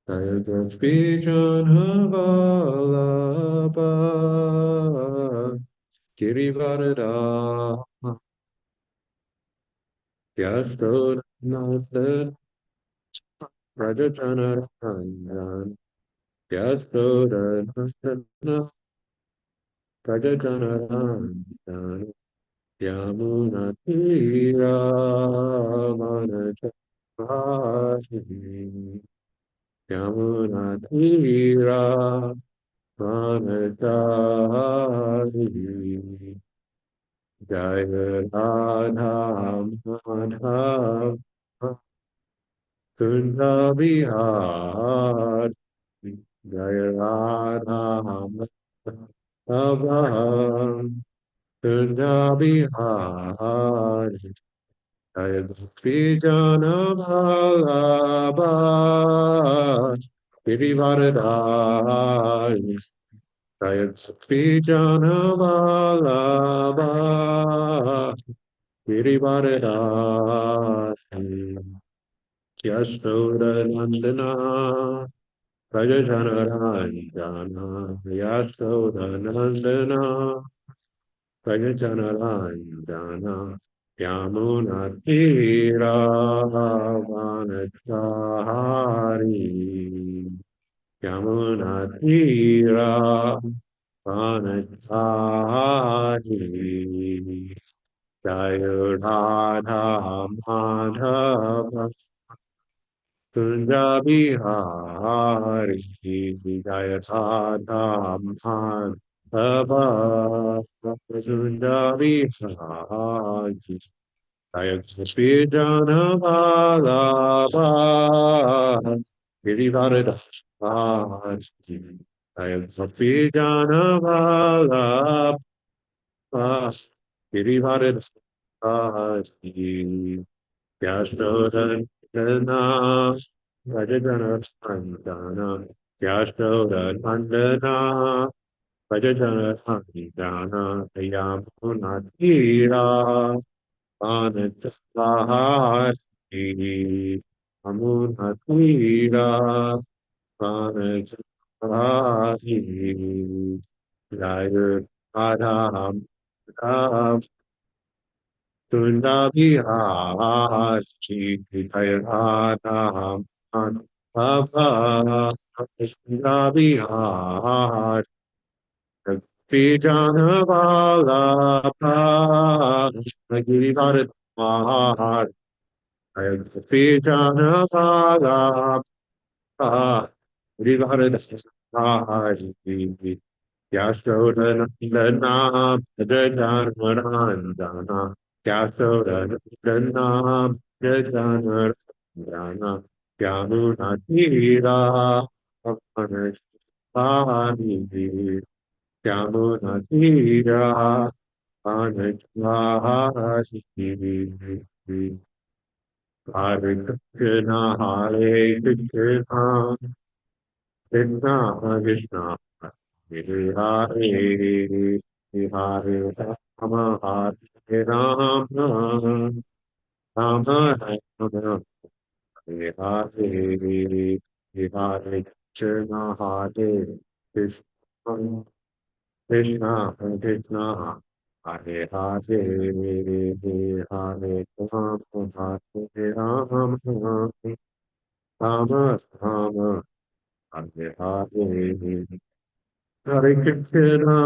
Jayadvaspijanavalabha Girivarada Yastodhananda Rajajanarandan Yastodhananda Rajajanarandan Yamunatira Manachari Yamunatira Manachari Jaya Radha Madhava Kunda Bihar Jaya Radha Madhava Kunda Bihar Jaya Vijana Bhalabha Girivaradari Jaya Vijana Bhalabha Girivaradari Yashodanandana Rajajanarandana Yashodanandana Rajajanarandana Yamunatira Vanachari Yamunatira Vanachari Jaya Radha Madhava Kunda Bihari Jaya Radha Madhava Kunda Bihari Jaya Sridhana Vallabha Girivarada Jaya Sridhana Vallabha Girivarada Yashodhanandana Rajajanasandana Yashodhanandana Rajajanasandana Yamunatira Anatahari Amunatira Anatahari Jaya Adam Tunda Vihar Jayadam Bhava Tunda Vihar Vijana Vallabha Girivaradhar Vijana Vallabha Girivaradhar Yashodhanandana Jajanarandana Yashodhanandana Jajanarandana Yamunatira Amanashvani Yamunatira Amanashvani Hare Krishna Hare Krishna Krishna Krishna Hare Hare Hare Rama Hare Rama Rama Rama Hare Hare Hare Krishna Hare Krishna Krishna Krishna Hare Hare Hare Rama Hare Rama Rama Rama Hare Hare Hare Krishna,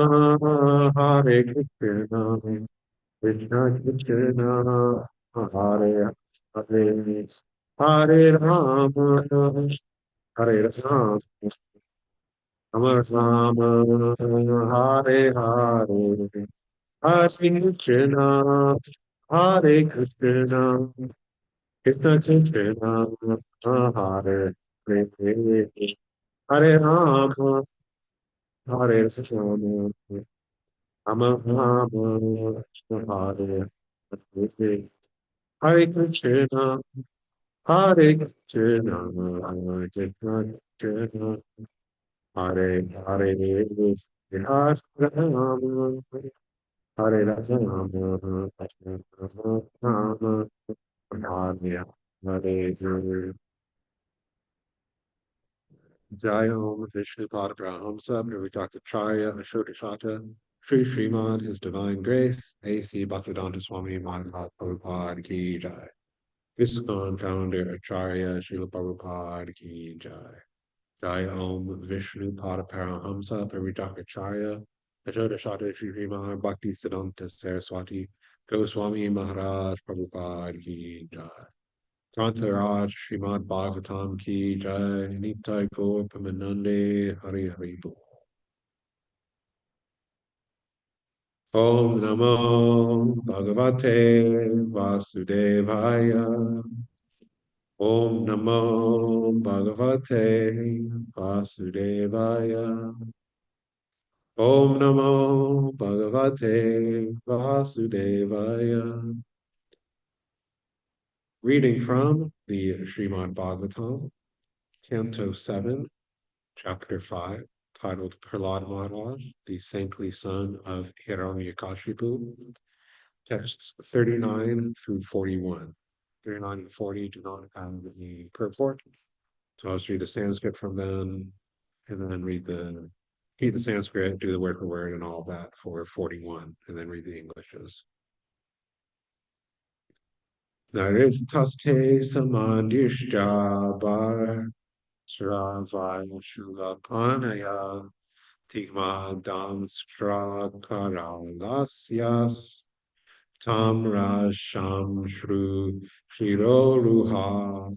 Hare Krishna, Krishna Krishna, Hare Hare, Hare Rama, Hare Rama, Rama Rama, Hare Hare, Hare Krishna, Hare Krishna, Krishna Krishna, Hare Hare, Hare Rama, Hare Rama, Rama Hare Hare Hare Krishna Hare Krishna Krishna Krishna Hare Hare Hare Rama Hare Rama Krishna Rama Hare Hare Jaya Om Vishnu Padabrahamsa Nirvitakacharya Ashodashata Sri Srimad His Divine Grace A.C. Bhaktivedanta Swami Maharaj Prabhupada Ki Jai. ISKCON Founder Acharya Srila Prabhupada Ki Jai. Jaya Om Vishnu Padabrahamsa Nirvitakacharya Ashodashata Sri Srimad Bhakti Siddhanta Saraswati Goswami Maharaj Prabhupada Ki Jai. Grantaraj Srimad Bhagavatam Ki Jai Nitai Gaur Pramanande Hari Hari Bol. Om Namo Bhagavate Vasudevaya. Om Namo Bhagavate Vasudevaya. Om Namo Bhagavate Vasudevaya. Reading from the Srimad Bhagavatam, Canto 7, Chapter 5, titled Prahlad Maharaj, the saintly son of Hiranyakashipu, texts 39 through 41. 39 and 40 do not have any purport. So I'll just read the Sanskrit from them and then read the Sanskrit, do the word for word and all that for 41, and then read the Englishes. Naritaste samandishja bar sravaya shulapanaya Tigmadam Strakaralasya Tam Rasham Shru Shiroruha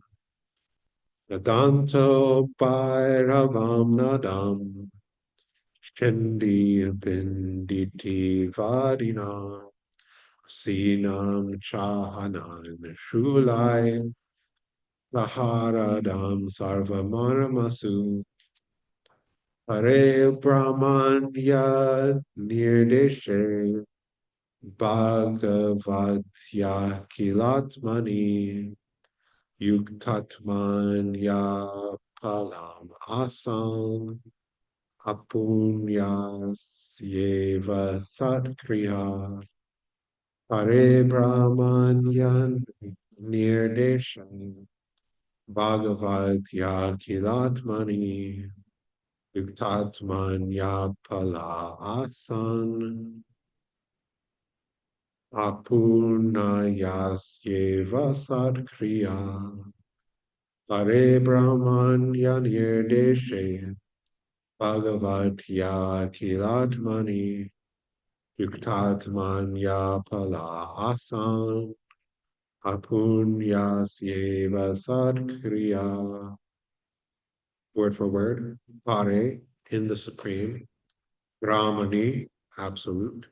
Nadanto Bhairavam Nadam Chindi Binditi Vadina Sinam Chahanan Shulai Laharadam Sarvamanamasu Hare Brahmanya Nirdeshe Bhagavatya Kilatmani Yuktatmanya Palam Asam Apunyasyeva Satkriya Hare Brahmanya Nirdeshe Bhagavatya Kilatmani Yuktatmanya Pala Asan Apunayasyeva Satkriya Hare Brahmanya Nirdeshe Bhagavatya Kilatmani Yuktatmanya Pala Asam Apunyasyeva Satkriya. Word for word. Hare, in the Supreme. Brahmani, absolute.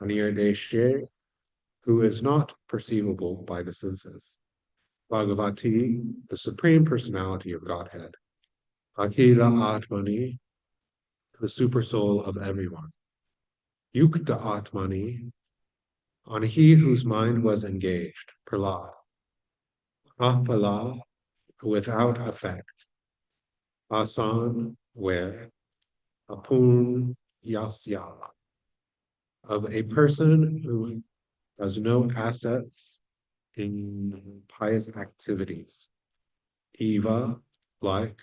Anirdeshe, who is not perceivable by the senses. Bhagavati, the Supreme Personality of Godhead. Akila Atmani, the Supersoul of everyone. Yukta Atmani, on he whose mind was engaged. Prahlad. Apala, without effect. Asan, where. Apun Yasya, of a person who has no assets in pious activities. Eva, like.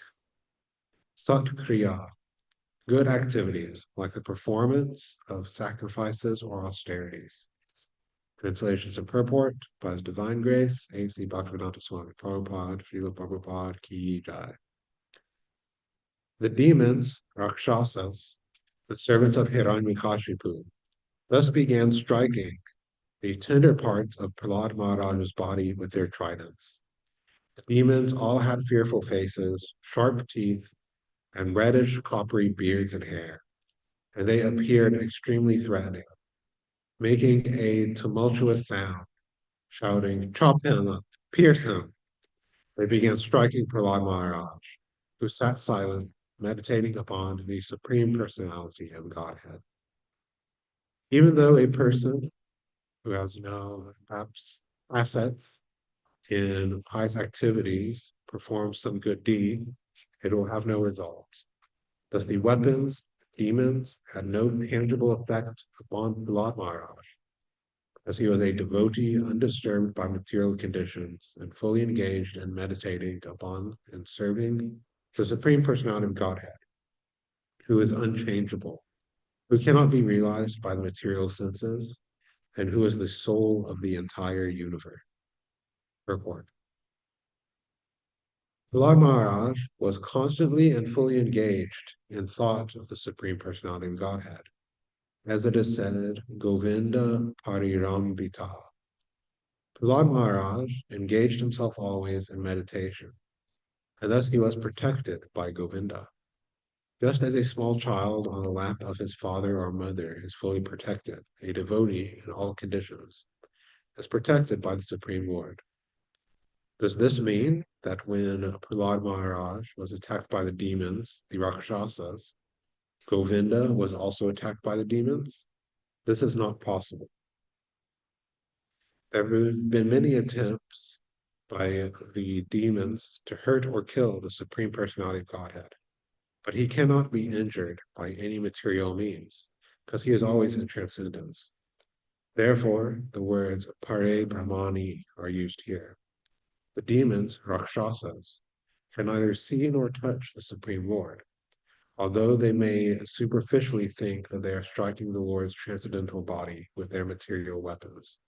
Satkriya, good activities, like the performance of sacrifices or austerities. Translations and purport by His Divine Grace, A.C. Bhaktivedanta Swami Prabhupada, Srila Prabhupada Ki Jai. The demons, Rakshasas, the servants of Hiranyakashipu, thus began striking the tender parts of Prahlad Maharaj's body with their tridents. The demons all had fearful faces, sharp teeth, and reddish coppery beards and hair, and they appeared extremely threatening, making a tumultuous sound, shouting, "Chop him up, pierce him." They began striking Prahlad Maharaj, who sat silent, meditating upon the Supreme Personality of Godhead. Even though a person who has no assets in pious activities performs some good deed, it will have no results. Thus, the weapons, demons, had no tangible effect upon Prahlad Maharaj, as he was a devotee undisturbed by material conditions and fully engaged in meditating upon and serving the Supreme Personality of Godhead, who is unchangeable, who cannot be realized by the material senses, and who is the soul of the entire universe. Purport. Prahlad Maharaj was constantly and fully engaged in thought of the Supreme Personality of Godhead. As it is said, Govinda Parirambita. Prahlad Maharaj engaged himself always in meditation, and thus he was protected by Govinda. Just as a small child on the lap of his father or mother is fully protected, a devotee in all conditions is protected by the Supreme Lord. Does this mean that when Prahlad Maharaj was attacked by the demons, the Rakshasas, Govinda was also attacked by the demons? This is not possible. There have been many attempts by the demons to hurt or kill the Supreme Personality of Godhead, but he cannot be injured by any material means, because he is always in transcendence. Therefore, the words Pare Brahmani are used here. The demons, Rakshasas, can neither see nor touch the Supreme Lord, although they may superficially think that they are striking the Lord's transcendental body with their material weapons.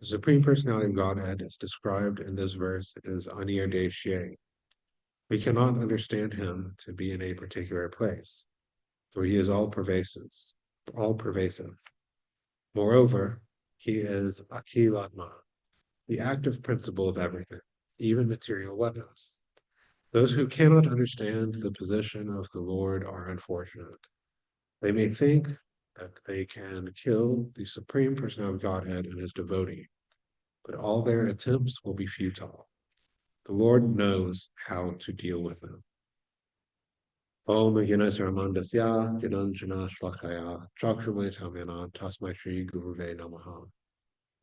The Supreme Personality of Godhead is described in this verse as Anirdeshye. We cannot understand him to be in a particular place, for he is all pervasive. Moreover, he is Akhilatma, the active principle of everything, even material weapons. Those who cannot understand the position of the Lord are unfortunate. They may think that they can kill the Supreme Personality of Godhead and his devotee, but all their attempts will be futile. The Lord knows how to deal with them. Om Ginasramandasya Jananjana Shlakaya Chakramay Tamyana Tasmai Shri Guruve Namaha.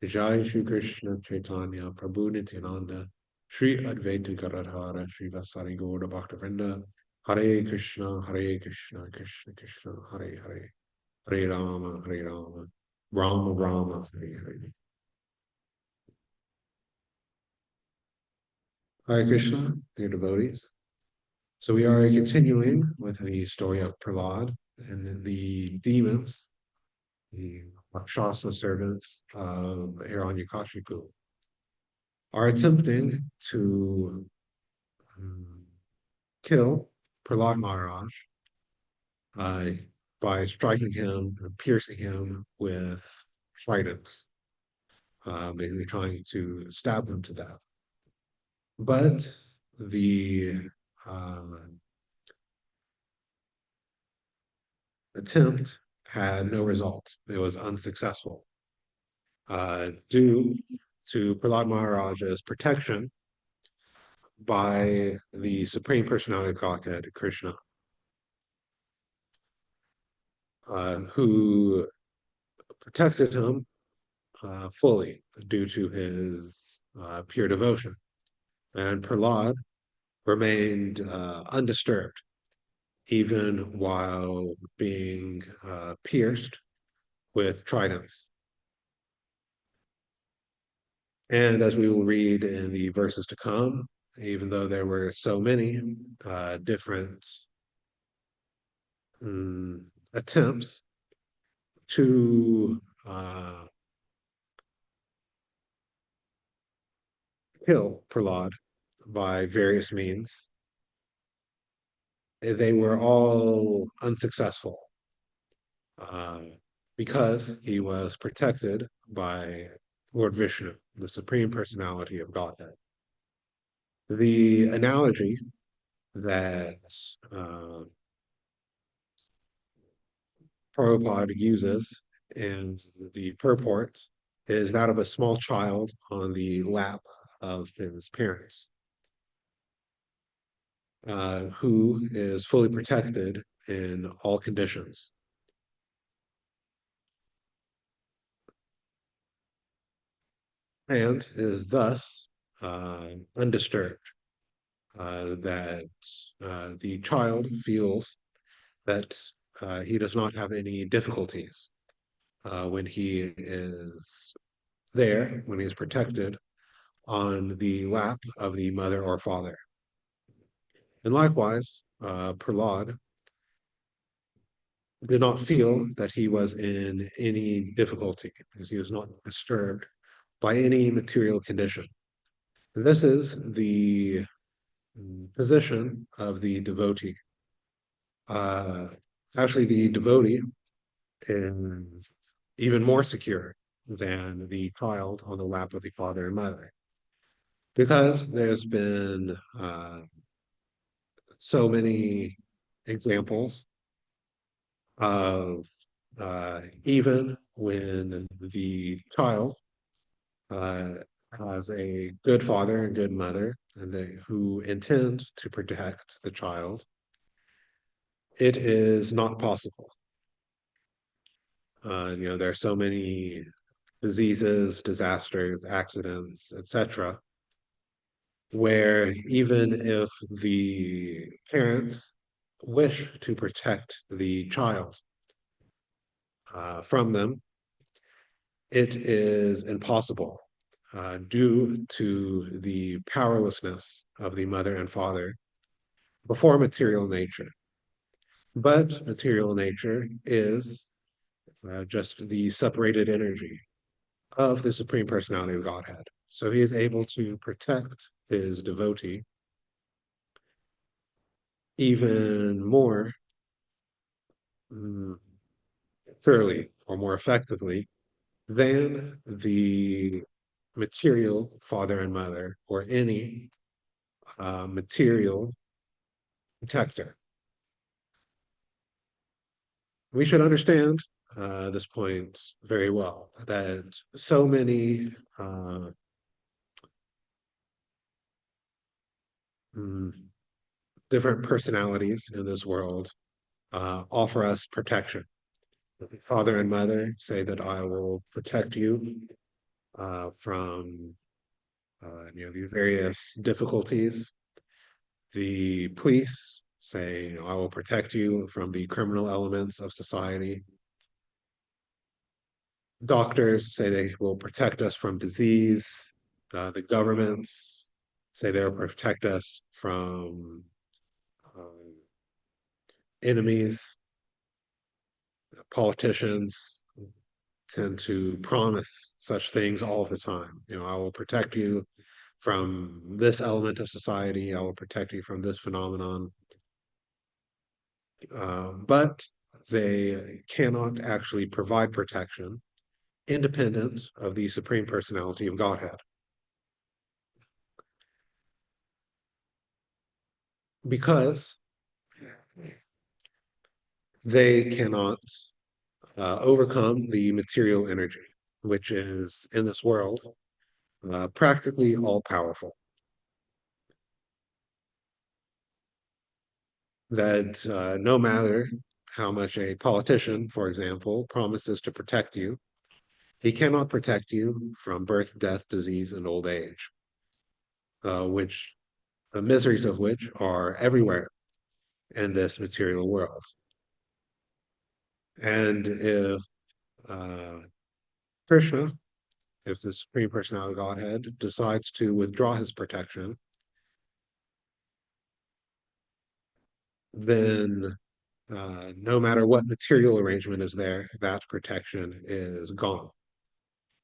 Jai Shri Krishna Chaitanya Prabhu Nityananda Shri Advaita Gadadhara Shri Vasari Gaura Bhaktivinoda Hare Krishna Krishna Krishna Hare Hare Hare Rama Rama Rama Hare Hare. Hare Krishna, dear devotees. So we are continuing with the story of Prahlad and the demons, the Rakshasa servants of Hiranyakashipu, are attempting to kill Prahlad Maharaj uh, by striking him and piercing him with tridents, basically trying to stab him to death. But the uh, attempt had no result. It was unsuccessful. Due to Prahlad Maharaj's protection by the Supreme Personality of Godhead, Krishna, who protected him fully due to his pure devotion. And Prahlad remained undisturbed, even while being pierced with tridents. And as we will read in the verses to come, even though there were so many different attempts to kill Prahlad by various means, they were all unsuccessful uh, because he was protected by Lord Vishnu, the Supreme Personality of Godhead. The analogy that Prabhupada uses in the purport is that of a small child on the lap of his parents, who is fully protected in all conditions. And is thus undisturbed, that the child feels that he does not have any difficulties when he is there, when he is protected on the lap of the mother or father. And likewise, Prahlad did not feel that he was in any difficulty because he was not disturbed by any material condition. And this is the position of the devotee. Uh, Actually, the devotee is even more secure than the child on the lap of the father and mother because there's been so many examples of even when the child uh, has a good father and good mother, and they who intend to protect the child, it is not possible. There are so many diseases, disasters, accidents, etc., where even if the parents wish to protect the child from them, it is impossible due to the powerlessness of the mother and father before material nature. But material nature is just the separated energy of the Supreme Personality of Godhead. So he is able to protect his devotee even more mm, thoroughly or more effectively than the material father and mother or any material protector. We should understand this point very well that so many mm, different personalities in this world offer us protection. Father and mother say that I will protect you from the various difficulties. The police say, I will protect you from the criminal elements of society. Doctors say they will protect us from disease. The governments say they'll protect us from um, enemies. Politicians tend to promise such things all the time. I will protect you from this element of society. I will protect you from this phenomenon. But they cannot actually provide protection independent of the Supreme Personality of Godhead. Because they cannot overcome the material energy, which is in this world practically all powerful. That no matter how much a politician, for example, promises to protect you, he cannot protect you from birth, death, disease, and old age, which the miseries of which are everywhere in this material world. And if uh, Krishna, if the Supreme Personality of Godhead decides to withdraw his protection, then no matter what material arrangement is there, that protection is gone.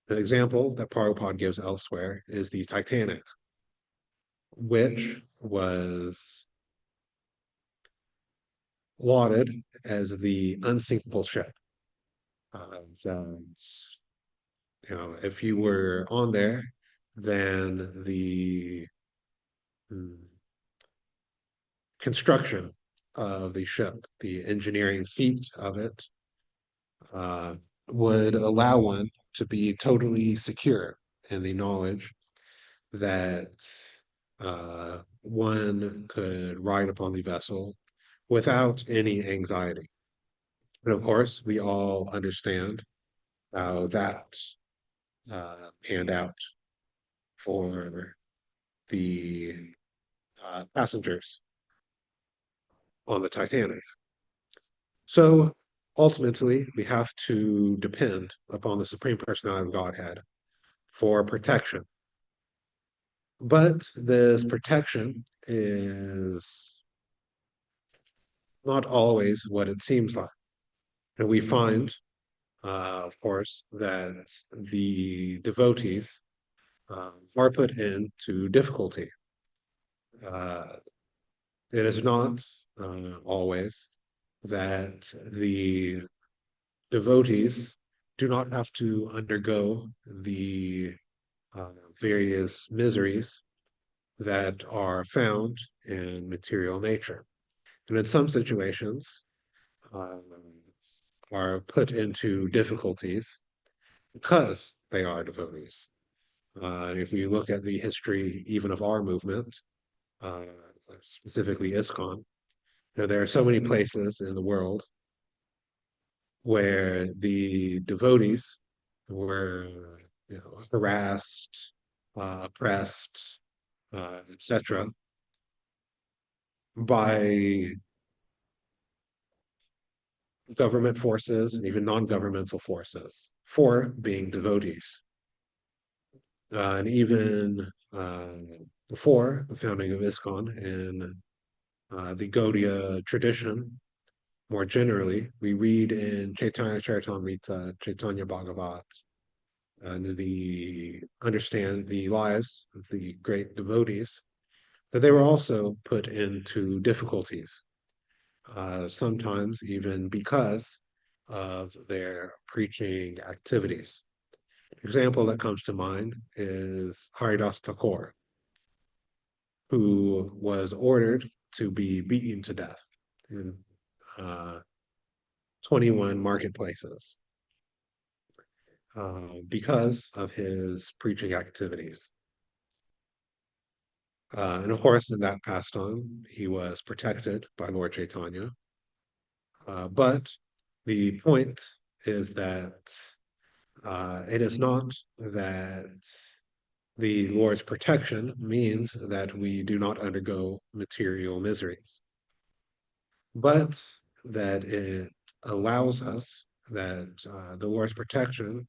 An example that Prabhupada gives elsewhere is the Titanic, which was lauded as the unsinkable ship. So if you were on there, then the mm, construction of the ship, the engineering feat of it, uh, would allow one to be totally secure in the knowledge that one could ride upon the vessel without any anxiety. And of course, we all understand how that panned out for the passengers on the Titanic. So ultimately, we have to depend upon the Supreme Personality of Godhead for protection. But this protection is not always what it seems like. And we find, of course, that the devotees are put into difficulty. Uh, it is not always that the devotees do not have to undergo the uh, various miseries that are found in material nature. And in some situations, um, are put into difficulties because they are devotees. If we look at the history even of our movement, uh, specifically ISKCON, there are so many places in the world where the devotees were, harassed, oppressed, etc., by government forces and even non-governmental forces for being devotees. And even before the founding of ISKCON in the Gaudiya tradition, more generally, we read in Chaitanya Charitamrita, Chaitanya Bhagavat, and understand the lives of the great devotees, that they were also put into difficulties, sometimes even because of their preaching activities. Example that comes to mind is Haridas Thakur, who was ordered to be beaten to death in uh, 21 marketplaces because of his preaching activities. And of course, in that pastime, he was protected by Lord Chaitanya. But the point is that it is not that the Lord's protection means that we do not undergo material miseries, but that it allows us, that the Lord's protection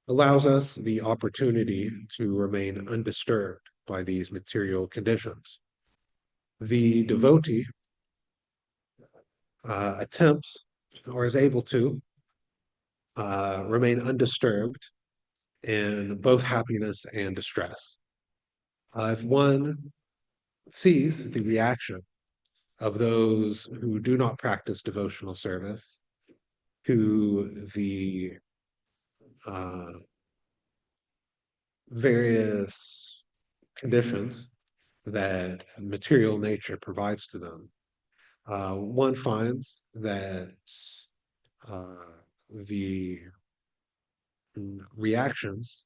allows us the opportunity to remain undisturbed by these material conditions. The devotee attempts or is able to remain undisturbed in both happiness and distress. If one sees the reaction of those who do not practice devotional service to the uh, various conditions that material nature provides to them, one finds that uh, the reactions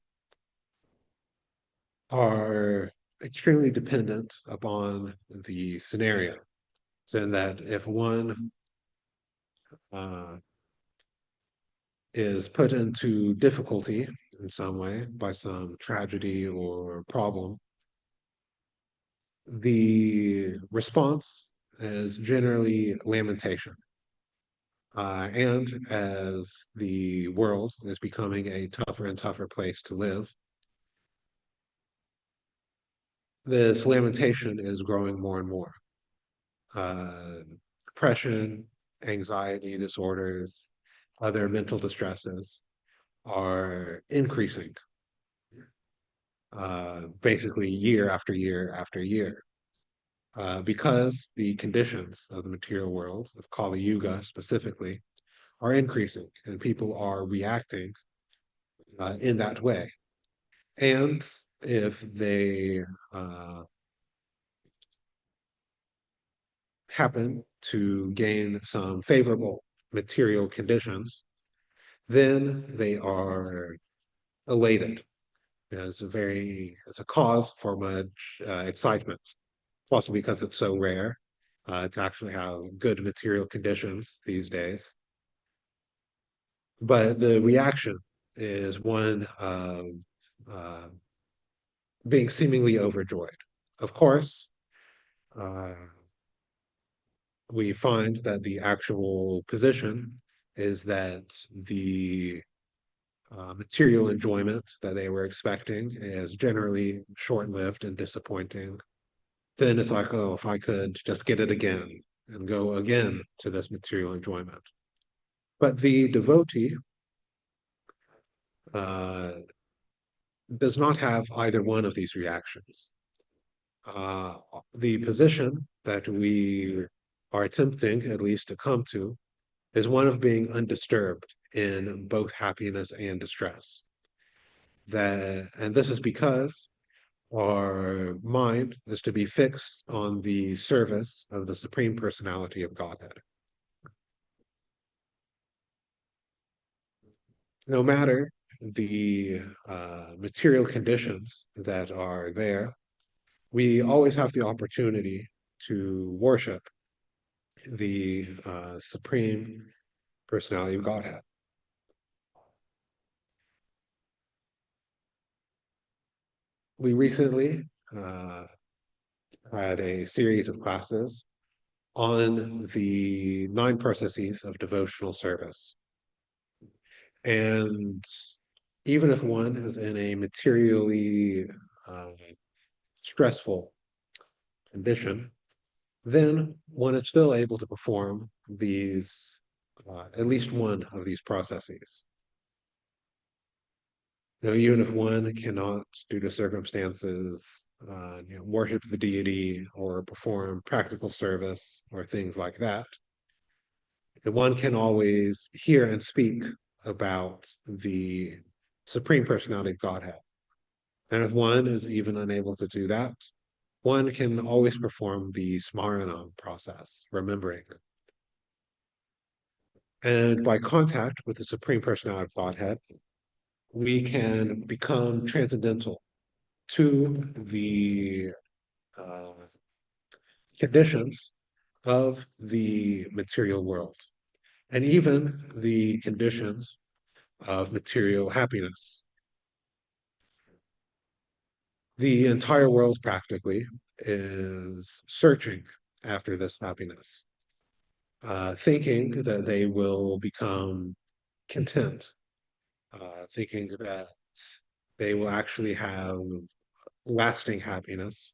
are extremely dependent upon the scenario. So that if one uh, is put into difficulty in some way by some tragedy or problem, the response is generally lamentation. And as the world is becoming a tougher and tougher place to live, this lamentation is growing more and more. Uh, Depression, anxiety disorders, other mental distresses are increasing, basically year after year after year, because the conditions of the material world, of Kali Yuga specifically, are increasing and people are reacting in that way. And if they happen to gain some favorable material conditions, then they are elated. It's a cause for much excitement. Also because it's so rare to actually have good material conditions these days. But the reaction is one of uh, being seemingly overjoyed. Of course, uh, we find that the actual position is that the material enjoyment that they were expecting is generally short lived and disappointing. Then it's like, oh, if I could just get it again and go again to this material enjoyment. But the devotee uh, does not have either one of these reactions. The position that we are attempting, at least, to come to is one of being undisturbed in both happiness and distress. And this is because our mind is to be fixed on the service of the Supreme Personality of Godhead. No matter the material conditions that are there, we always have the opportunity to worship the Supreme Personality of Godhead. We recently had a series of classes on the 9 processes of devotional service. And even if one is in a materially uh, stressful condition, then one is still able to perform these, at least one of these processes. Now, even if one cannot, due to circumstances, worship the deity or perform practical service or things like that, and one can always hear and speak about the Supreme Personality of Godhead. And if one is even unable to do that, one can always perform the Smaranam process, remembering. And by contact with the Supreme Personality of Godhead, we can become transcendental to the uh, conditions of the material world and even the conditions of material happiness. The entire world practically is searching after this happiness, thinking that they will become content, thinking that they will actually have lasting happiness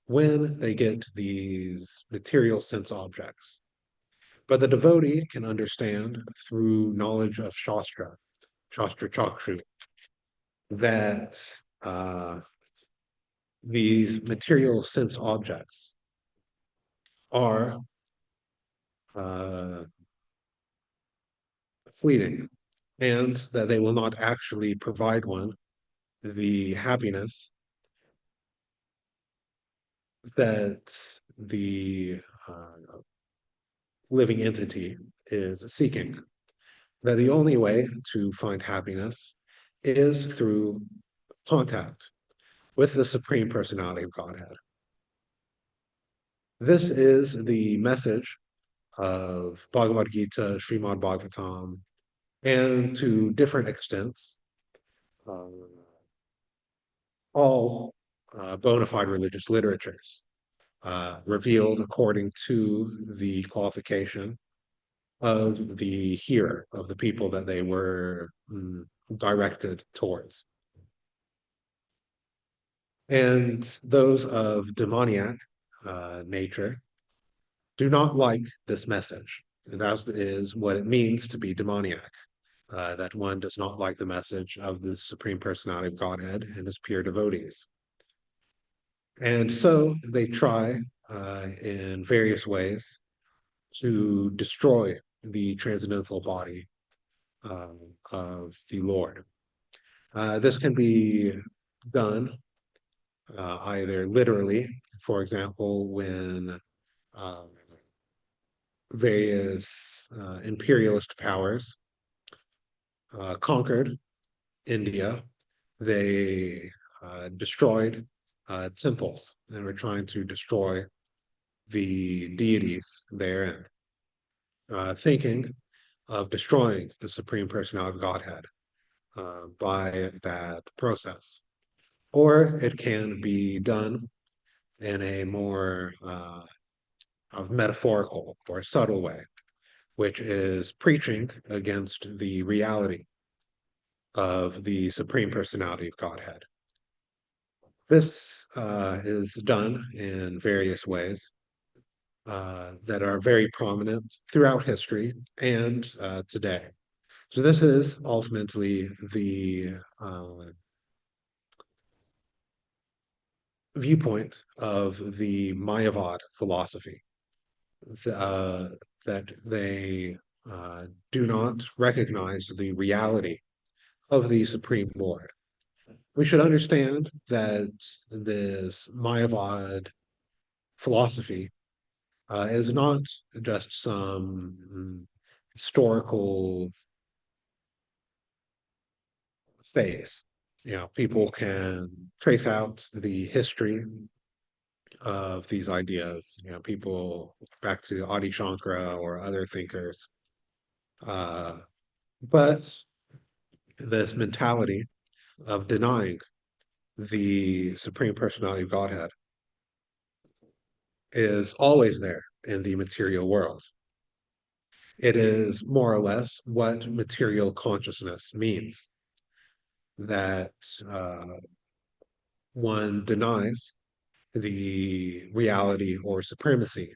when they get these material sense objects. But the devotee can understand through knowledge of Shastra Chakshu, that these material sense objects are uh, fleeting and that they will not actually provide one the happiness that the living entity is seeking. That the only way to find happiness is through contact with the Supreme Personality of Godhead. This is the message of Bhagavad Gita, Srimad Bhagavatam, and to different extents, um, all bona fide religious literatures, revealed according to the qualification of the hearer, of the people that they were directed towards. And those of demoniac nature do not like this message. And that is what it means to be demoniac. That one does not like the message of the Supreme Personality of Godhead and his pure devotees. And so they try in various ways to destroy the transcendental body of the Lord. This can be done either literally, for example, when um, various imperialist powers conquered India, they destroyed temples and were trying to destroy the deities therein, thinking of destroying the Supreme Personality of Godhead by that process. Or it can be done in a more of metaphorical or subtle way, which is preaching against the reality of the Supreme Personality of Godhead. This is done in various ways. that are very prominent throughout history and today. So this is ultimately the viewpoint of the Mayavad philosophy, uh, that they do not recognize the reality of the Supreme Lord. We should understand that this Mayavad philosophy is not just some historical phase. You know, people can trace out the history of these ideas. You know, people back to Adi Shankara or other thinkers. Uh, but this mentality of denying the Supreme Personality of Godhead is always there in the material world. It is more or less what material consciousness means, that uh, one denies the reality or supremacy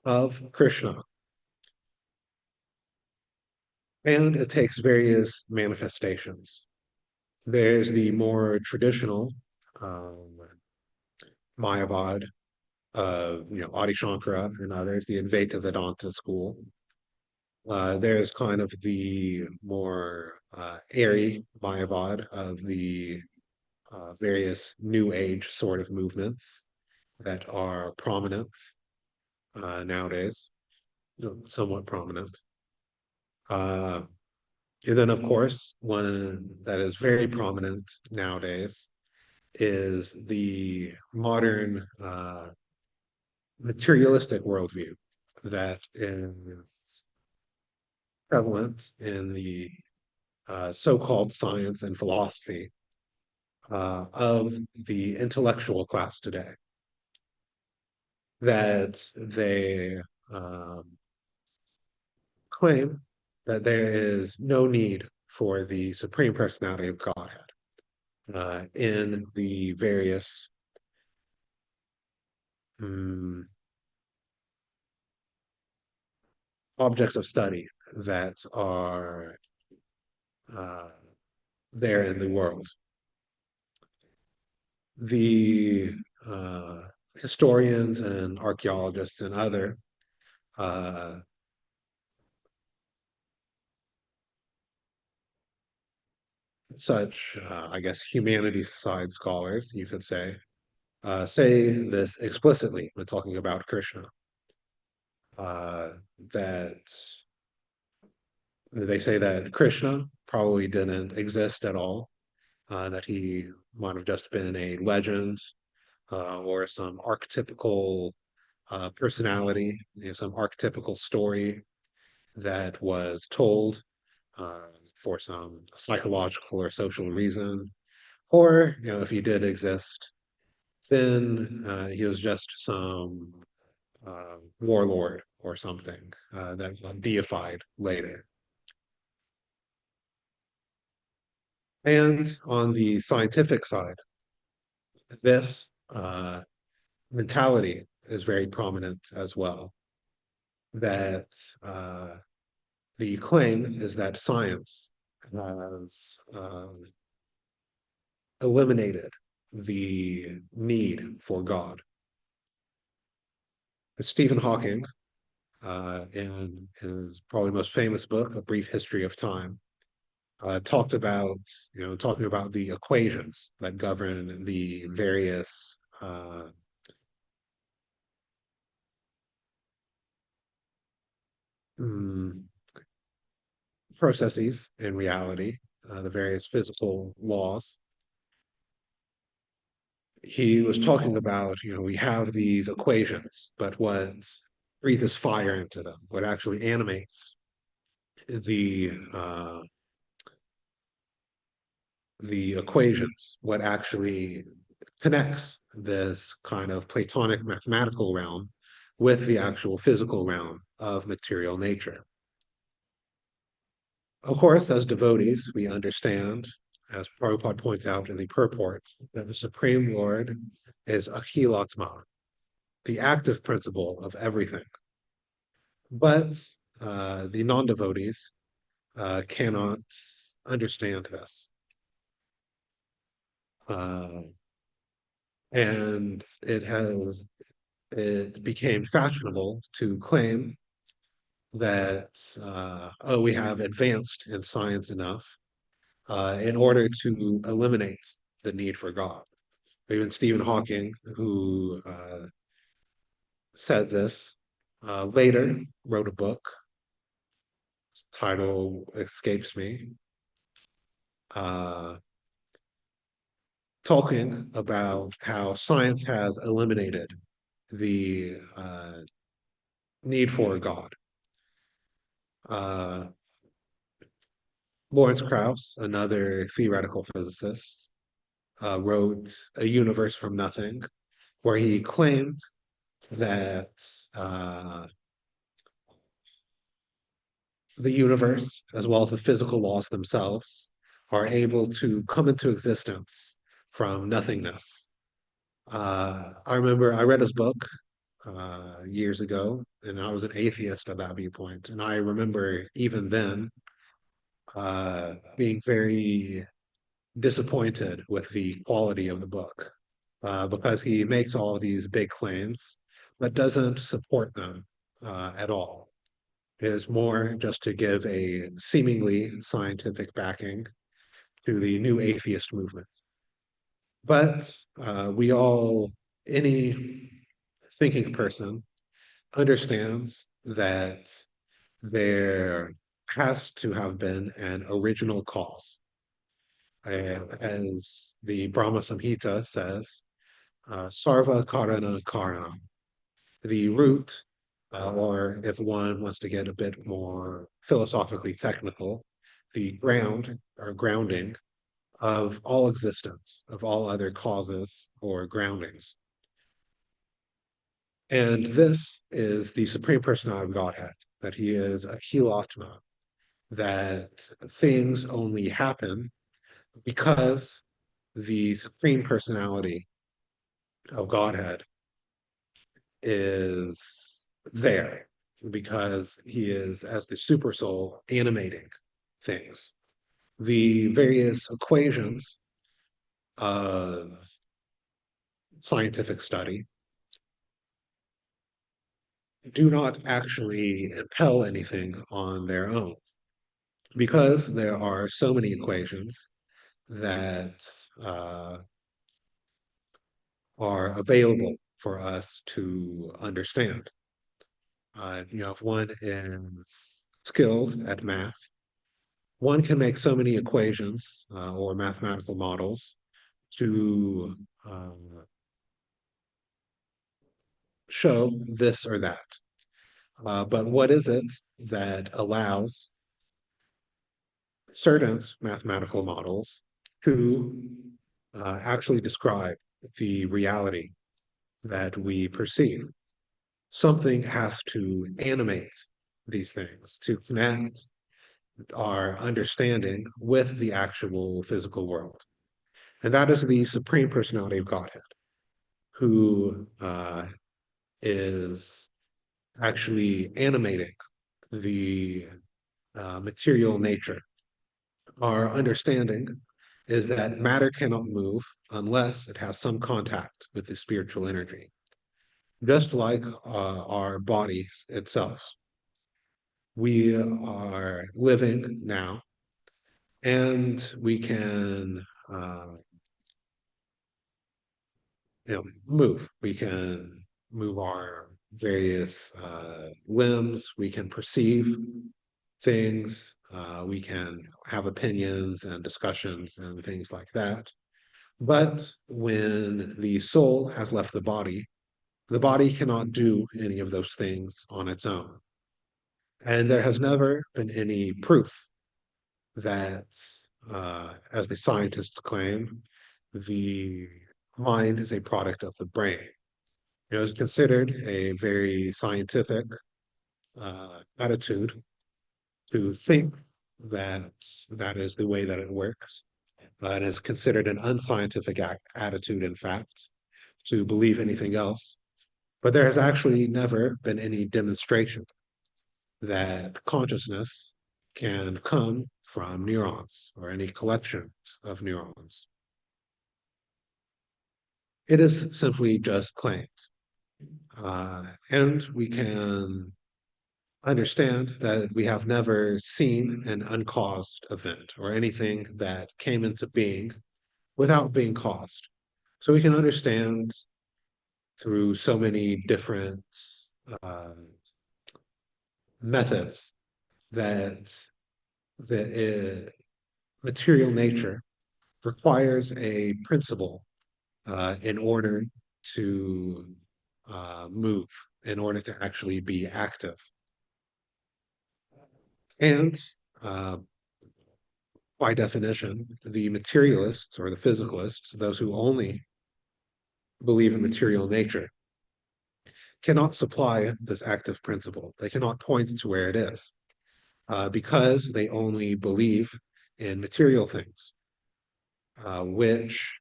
of Krishna. And it takes various manifestations. There's the more traditional Mayavad of Adi Shankara and others, the Advaita Vedanta school. There's kind of the more airy Mayavad of the various New Age sort of movements that are prominent nowadays, somewhat prominent. Uh, and then, of course, one that is very prominent nowadays is the modern materialistic worldview that is prevalent in the so-called science and philosophy of the intellectual class today. That they um, claim that there is no need for the Supreme Personality of Godhead in the various um, objects of study that are uh, there in the world. The historians and archaeologists and other uh, such, I guess, humanities side scholars, you could say this explicitly when talking about Krishna, uh, that they say that Krishna probably didn't exist at all, that he might have just been a legend or some archetypical personality, some archetypical story that was told uh, for some psychological or social reason. Or, if he did exist, then he was just some warlord or something that was deified later. And on the scientific side, this mentality is very prominent as well. That the claim is that science has eliminated the need for God. Stephen Hawking, in his probably most famous book, A Brief History of Time, talked about, talking about the equations that govern the various mm, processes in reality, the various physical laws. He was talking about, we have these equations, but what breathes fire into them, what actually animates the equations, what actually connects this kind of Platonic mathematical realm with the actual physical realm of material nature. Of course, as devotees, we understand, as Prabhupada points out in the purport, that the Supreme Lord is Akhilatma, the active principle of everything. But the non-devotees cannot understand this. Uh, and it became fashionable to claim that oh, we have advanced in science enough in order to eliminate the need for God. Even Stephen Hawking, who said this later, wrote a book. Title escapes me. Uh, Talking about how science has eliminated the need for God. Uh, Lawrence Krauss, another theoretical physicist, wrote A Universe from Nothing, where he claimed that the universe, as well as the physical laws themselves, are able to come into existence from nothingness. I remember I read his book years ago, and I was an atheist at that viewpoint. And I remember even then being very disappointed with the quality of the book because he makes all of these big claims, but doesn't support them at all. It is more just to give a seemingly scientific backing to the new atheist movement. But we all, any thinking person, understands that there has to have been an original cause. As the Brahma Samhita says, sarva karana karana, the root, or if one wants to get a bit more philosophically technical, the ground or grounding of all existence, of all other causes or groundings. And this is the Supreme Personality of Godhead, that he is a Atma, that things only happen because the Supreme Personality of Godhead is there, because he is, as the super soul, animating things. The various equations of scientific study do not actually impel anything on their own, because there are so many equations that are available for us to understand. If one is skilled at math, one can make so many equations or mathematical models to show this or that. But what is it that allows certain mathematical models to actually describe the reality that we perceive? Something has to animate these things to connect our understanding with the actual physical world. And that is the Supreme Personality of Godhead, who is actually animating the material nature. Our understanding is that matter cannot move unless it has some contact with the spiritual energy, just like our bodies itself. We are living now, and we can move. We can move our various limbs. We can perceive things. We can have opinions and discussions and things like that. But when the soul has left the body cannot do any of those things on its own. And there has never been any proof that, as the scientists claim, the mind is a product of the brain. It's considered a very scientific attitude to think that that is the way that it works. It is considered an unscientific attitude, in fact, to believe anything else. But there has actually never been any demonstration that consciousness can come from neurons or any collection of neurons. It is simply just claimed. And we can understand that we have never seen an uncaused event or anything that came into being without being caused. So we can understand through so many different uh, methods that the material nature requires a principle in order to move, in order to actually be active. And uh, by definition, the materialists or the physicalists, those who only believe in material nature, cannot supply this active principle. They cannot point to where it is because they only believe in material things, which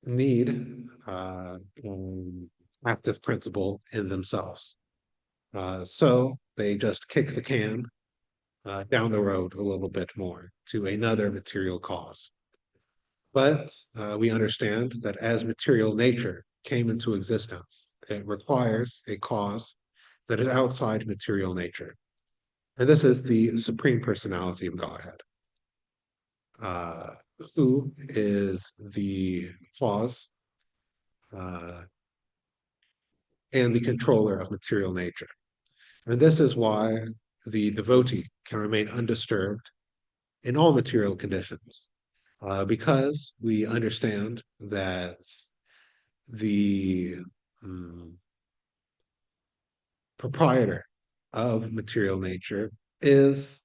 need an active principle in themselves. So they just kick the can down the road a little bit more to another material cause. But we understand that as material nature came into existence, it requires a cause that is outside material nature. And this is the Supreme Personality of Godhead, uh, who is the cause uh, and the controller of material nature. And this is why the devotee can remain undisturbed in all material conditions, because we understand that the um, proprietor of material nature is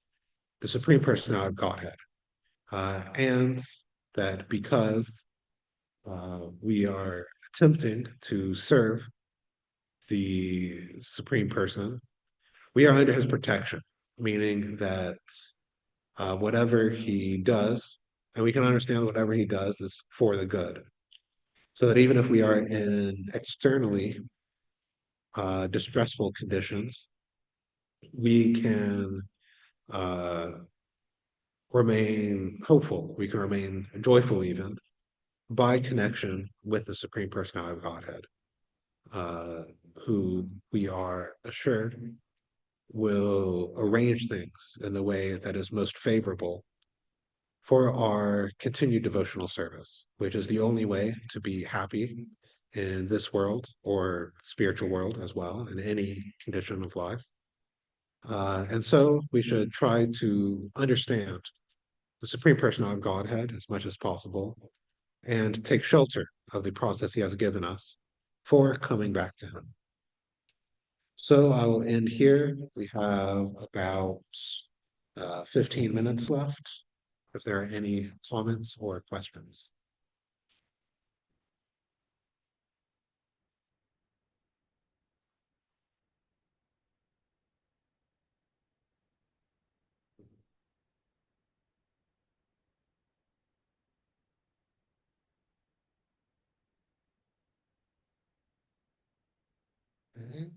the Supreme Personality of Godhead. And that because we are attempting to serve the Supreme Person, we are under his protection, meaning that whatever he does, and we can understand whatever he does is for the good. So that even if we are in externally distressful conditions, we can uh, remain hopeful, we can remain joyful even by connection with the Supreme Personality of Godhead, uh, who we are assured will arrange things in the way that is most favorable for our continued devotional service, which is the only way to be happy in this world or spiritual world as well, in any condition of life. And so we should try to understand the Supreme Personality of Godhead as much as possible and take shelter of the process he has given us for coming back to him. So I will end here. We have about 15 minutes left. If there are any comments or questions. Okay.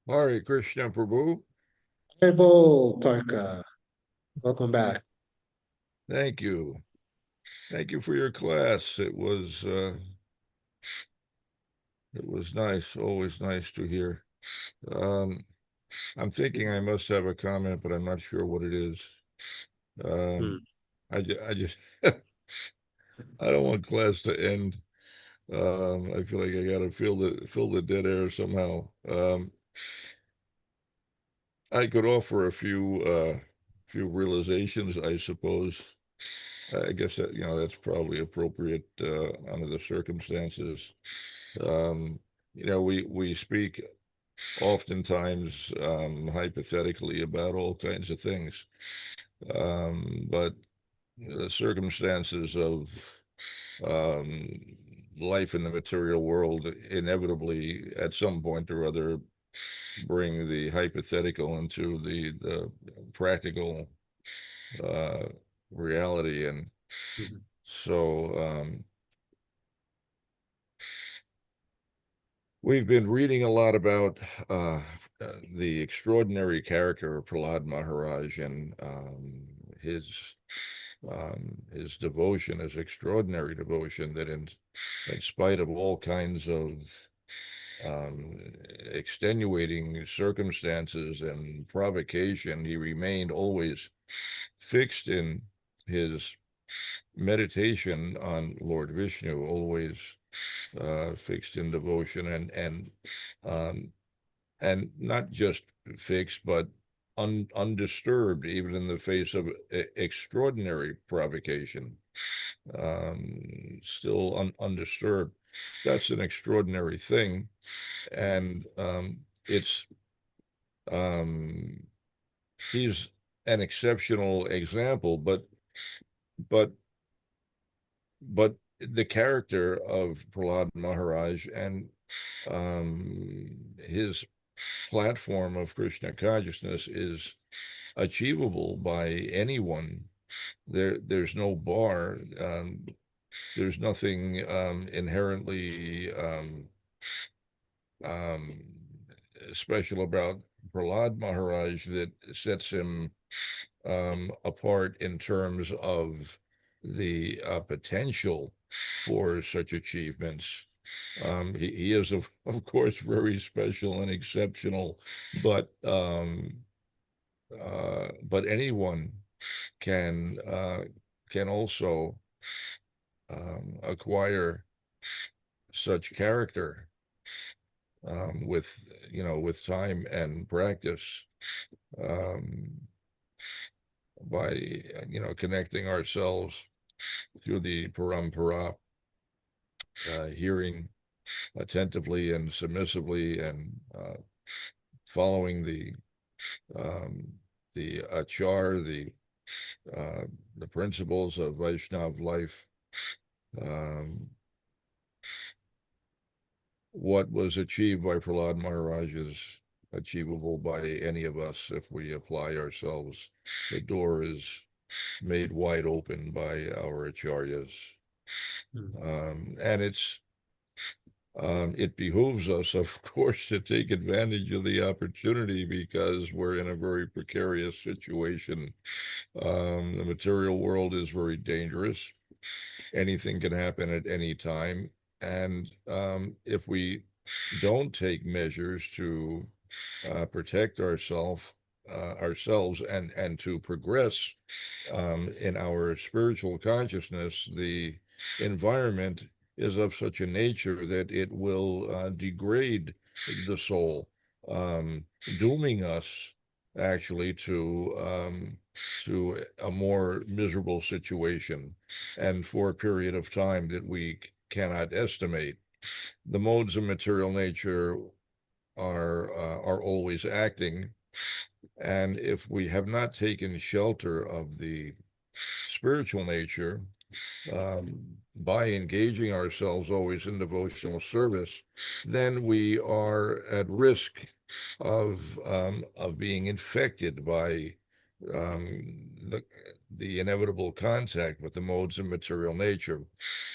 Hare Krishna Prabhu. Hey, Bull, Tarka, welcome back. Thank you. Thank you for your class. It was nice, always nice to hear. Um, I'm thinking I must have a comment, but I'm not sure what it is. Hmm. Um, I just I don't want class to end. I feel like I got to fill the dead air somehow. I could offer a few realizations, I suppose. I guess that that's probably appropriate under the circumstances. Um, we speak oftentimes hypothetically about all kinds of things. But the circumstances of um, life in the material world inevitably, at some point or other, bring the hypothetical into the practical uh, reality. And Mhm. so we've been reading a lot about uh, the extraordinary character of Prahlad Maharaj and his devotion, his extraordinary devotion, that in spite of all kinds of um, extenuating circumstances and provocation, he remained always fixed in his meditation on Lord Vishnu, always fixed in devotion, um, and not just fixed, but undisturbed, even in the face of extraordinary provocation, still undisturbed. That's an extraordinary thing, and it's um, he's an exceptional example, but but the character of Prahlad Maharaj and his platform of Krishna consciousness is achievable by anyone. There's no bar. There's nothing inherently um, special about Prahlad Maharaj that sets him apart in terms of the potential for such achievements. He is, of course, very special and exceptional, but anyone can can also acquire such character with with time and practice, um, by connecting ourselves through the parampara, hearing attentively and submissively, and following um, the achar, the principles of Vaishnav life. Um, what was achieved by Prahlad Maharaj is achievable by any of us if we apply ourselves. The door is made wide open by our acharyas. Mhm. And it behooves us, of course, to take advantage of the opportunity because we're in a very precarious situation. The material world is very dangerous. Anything can happen at any time. And if we don't take measures to protect ourselves and to progress in our spiritual consciousness, the environment is of such a nature that it will degrade the soul, um, dooming us actually to a more miserable situation, and for a period of time that we cannot estimate. The modes of material nature are always acting, and if we have not taken shelter of the spiritual nature, by engaging ourselves always in devotional service, then we are at risk of being infected by the inevitable contact with the modes of material nature.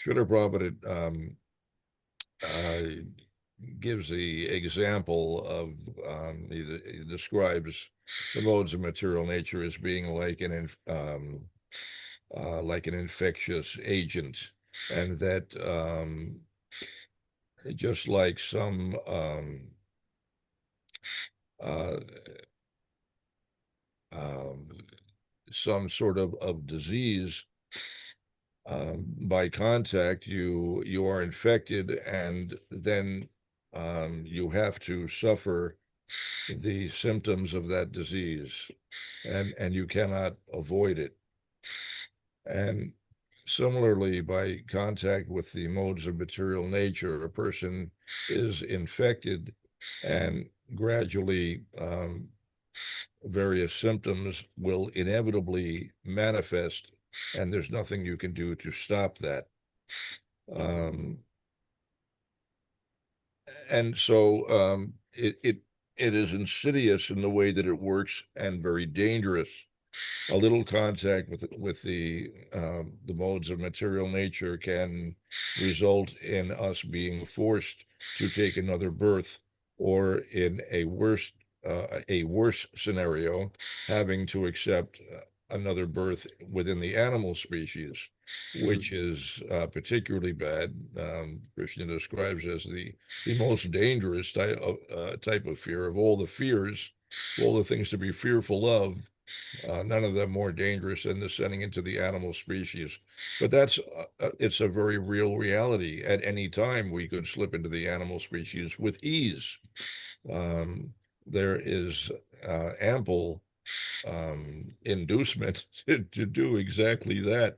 Srila Prabhupada uh, gives the example of he describes the modes of material nature as being like an infectious agent, and that just like uh, um, some sort of disease, by contact, you are infected, and then you have to suffer the symptoms of that disease, and you cannot avoid it. And similarly, by contact with the modes of material nature, a person is infected, and gradually various symptoms will inevitably manifest, and there's nothing you can do to stop that. And so it is insidious in the way that it works and very dangerous. A little contact with the modes of material nature can result in us being forced to take another birth, or in a worse scenario, having to accept another birth within the animal species, which is particularly bad. Krishna describes as the most dangerous type of fear of all the fears, all the things to be fearful of. None of them more dangerous than descending into the animal species. But it's a very real reality. At any time, we could slip into the animal species with ease. Um, there is ample inducement to do exactly that.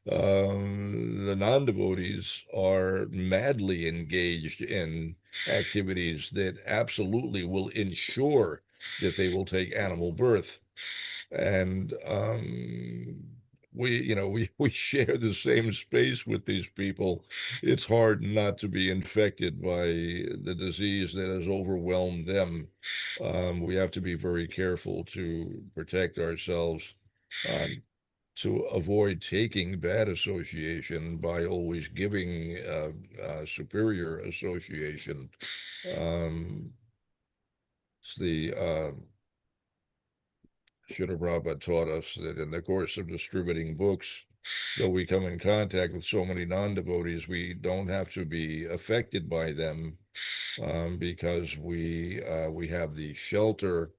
The non-devotees are madly engaged in activities that absolutely will ensure that they will take animal birth. And we share the same space with these people. It's hard not to be infected by the disease that has overwhelmed them. We have to be very careful to protect ourselves, to avoid taking bad association by always giving superior association. It's the Srila Prabhupada taught us that in the course of distributing books, though we come in contact with so many non-devotees, we don't have to be affected by them, because we have the shelter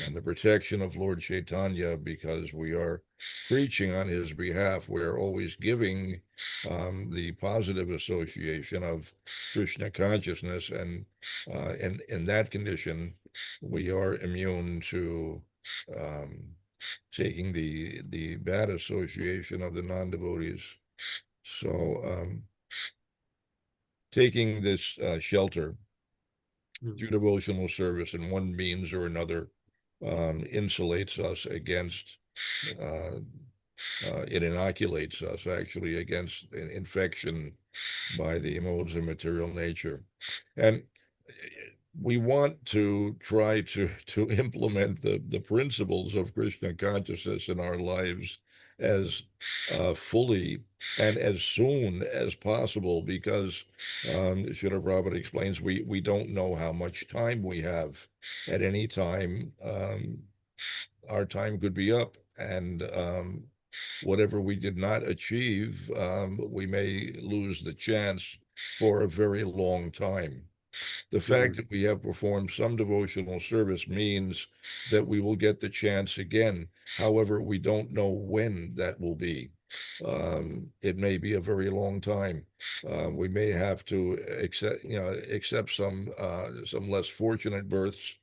and the protection of Lord Chaitanya, because we are preaching on his behalf. We're always giving the positive association of Krishna consciousness, and in that condition, we are immune to taking the bad association of the non-devotees. So taking this shelter through devotional service in one means or another insulates us against, it inoculates us actually against infection by the modes of material nature. And we want to try to implement the principles of Krishna consciousness in our lives as fully and as soon as possible, because Srila Prabhupada explains we don't know how much time we have. At any time, our time could be up, and whatever we did not achieve, we may lose the chance for a very long time. The fact that we have performed some devotional service means that we will get the chance again. However, we don't know when that will be. It may be a very long time. We may have to accept some less fortunate births,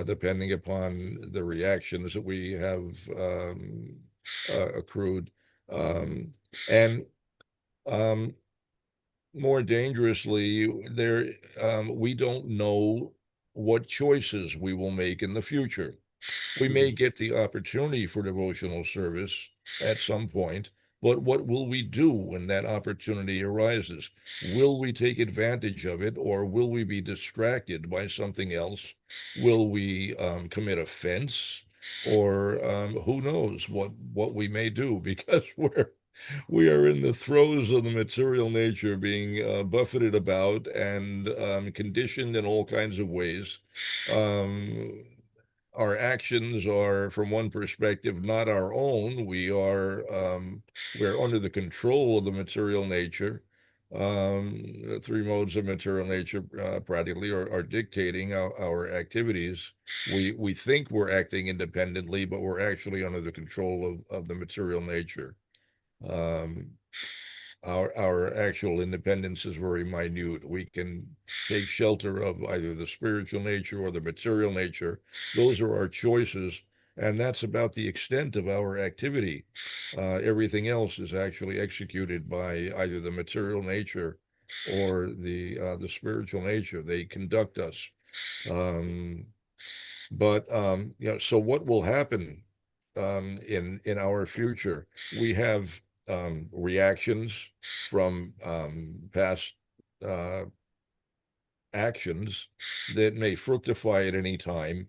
depending upon the reactions that we have accrued, and more dangerously, we don't know what choices we will make in the future. We may get the opportunity for devotional service at some point, but what will we do when that opportunity arises? Will we take advantage of it, or will we be distracted by something else? Will we commit offense, or who knows what we may do, because we are in the throes of the material nature, being buffeted about and conditioned in all kinds of ways. Um, our actions are, from one perspective, not our own. We're under the control of the material nature. The three modes of material nature practically are dictating our activities. We think we're acting independently, but we're actually under the control of the material nature. Um, our actual independence is very minute. We can take shelter of either the spiritual nature or the material nature. Those are our choices, and that's about the extent of our activity. Everything else is actually executed by either the material nature or the spiritual nature. They conduct us. Um, but so what will happen in our future? We have reactions from past uh, actions that may fructify at any time,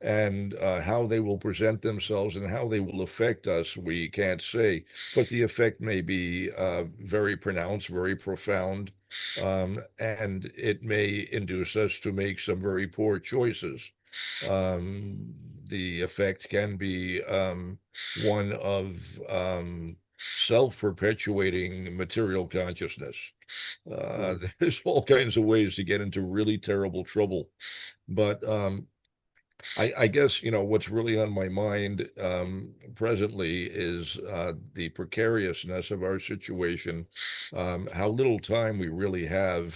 and how they will present themselves and how they will affect us, we can't say. But the effect may be very pronounced, very profound, and it may induce us to make some very poor choices. Um, the effect can be one of self-perpetuating material consciousness. Mm, There's all kinds of ways to get into really terrible trouble. But I guess, what's really on my mind presently is the precariousness of our situation, how little time we really have,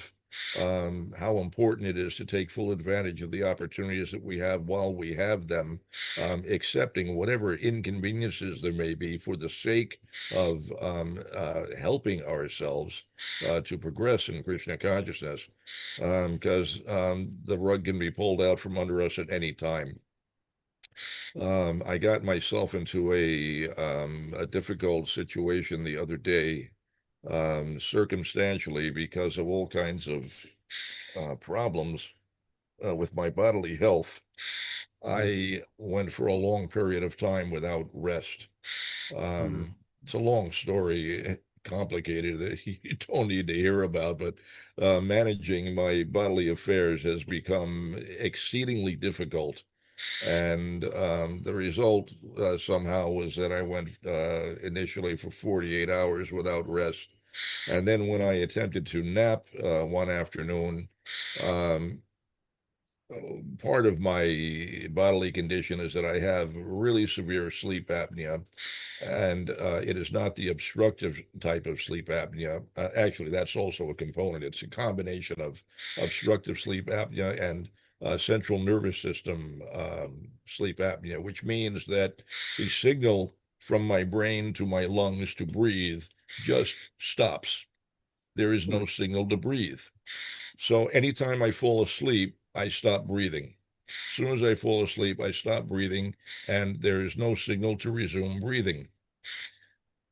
how important it is to take full advantage of the opportunities that we have while we have them, accepting whatever inconveniences there may be for the sake of helping ourselves to progress in Krishna consciousness, because the rug can be pulled out from under us at any time. I got myself into a difficult situation the other day, circumstantially, because of all kinds of problems with my bodily health. mm, I went for a long period of time without rest. mm, It's a long story, complicated, that you don't need to hear about, but managing my bodily affairs has become exceedingly difficult. And the result somehow was that I went initially for 48 hours without rest. And then when I attempted to nap one afternoon, um, part of my bodily condition is that I have really severe sleep apnea, and it is not the obstructive type of sleep apnea. Actually, that's also a component. It's a combination of obstructive sleep apnea and central nervous system sleep apnea, which means that the signal from my brain to my lungs to breathe just stops. There is mm, no signal to breathe. So anytime I fall asleep, I stop breathing. As soon as I fall asleep, I stop breathing, and there is no signal to resume breathing.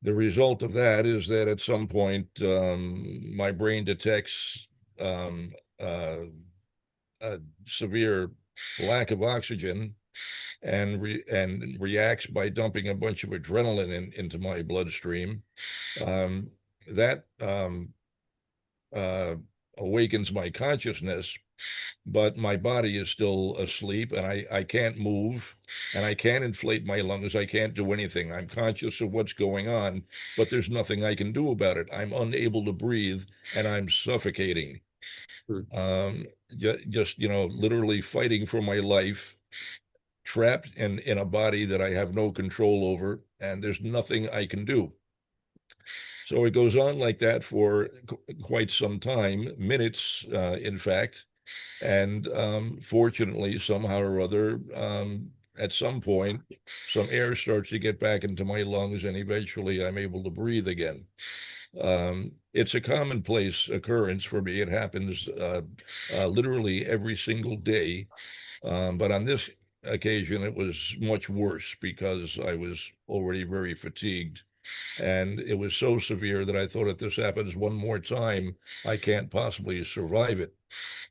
The result of that is that at some point, my brain detects um, uh, a severe lack of oxygen and reacts by dumping a bunch of adrenaline into my bloodstream. Um, that uh, awakens my consciousness, but my body is still asleep, and I can't move, and I can't inflate my lungs. I can't do anything. I'm conscious of what's going on, but there's nothing I can do about it. I'm unable to breathe, and I'm suffocating. mm, Just, literally fighting for my life, trapped in a body that I have no control over, and there's nothing I can do. So it goes on like that for quite some time, minutes, in fact. And fortunately, somehow or other, at some point, some air starts to get back into my lungs, and eventually I'm able to breathe again. It's a commonplace occurrence for me. It happens literally every single day. But on this occasion, it was much worse because I was already very fatigued. And it was so severe that I thought if this happens one more time, I can't possibly survive it.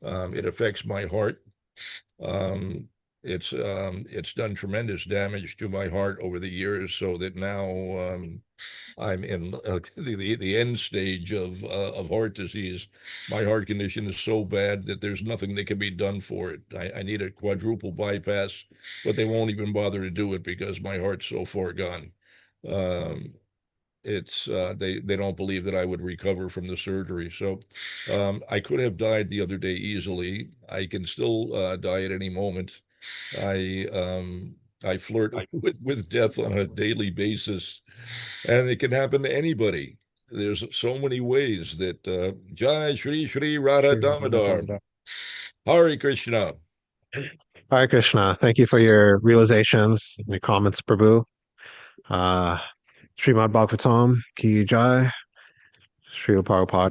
It affects my heart. It's done tremendous damage to my heart over the years, so that now I'm in the end stage of heart disease. My heart condition is so bad that there's nothing that can be done for it. I need a quadruple bypass, but they won't even bother to do it because my heart's so far gone. Um, it's they don't believe that I would recover from the surgery. So I could have died the other day easily. I can still die at any moment. I um, I flirt with death on a daily basis, and it can happen to anybody. There's so many ways that Jai Shri Shri Radha Damodar, Hare Krishna. Hare Krishna. Thank you for your realizations, your comments, Prabhu. Uh, Srimad Bhagavatam, Ki Jai, Srila Prabhupada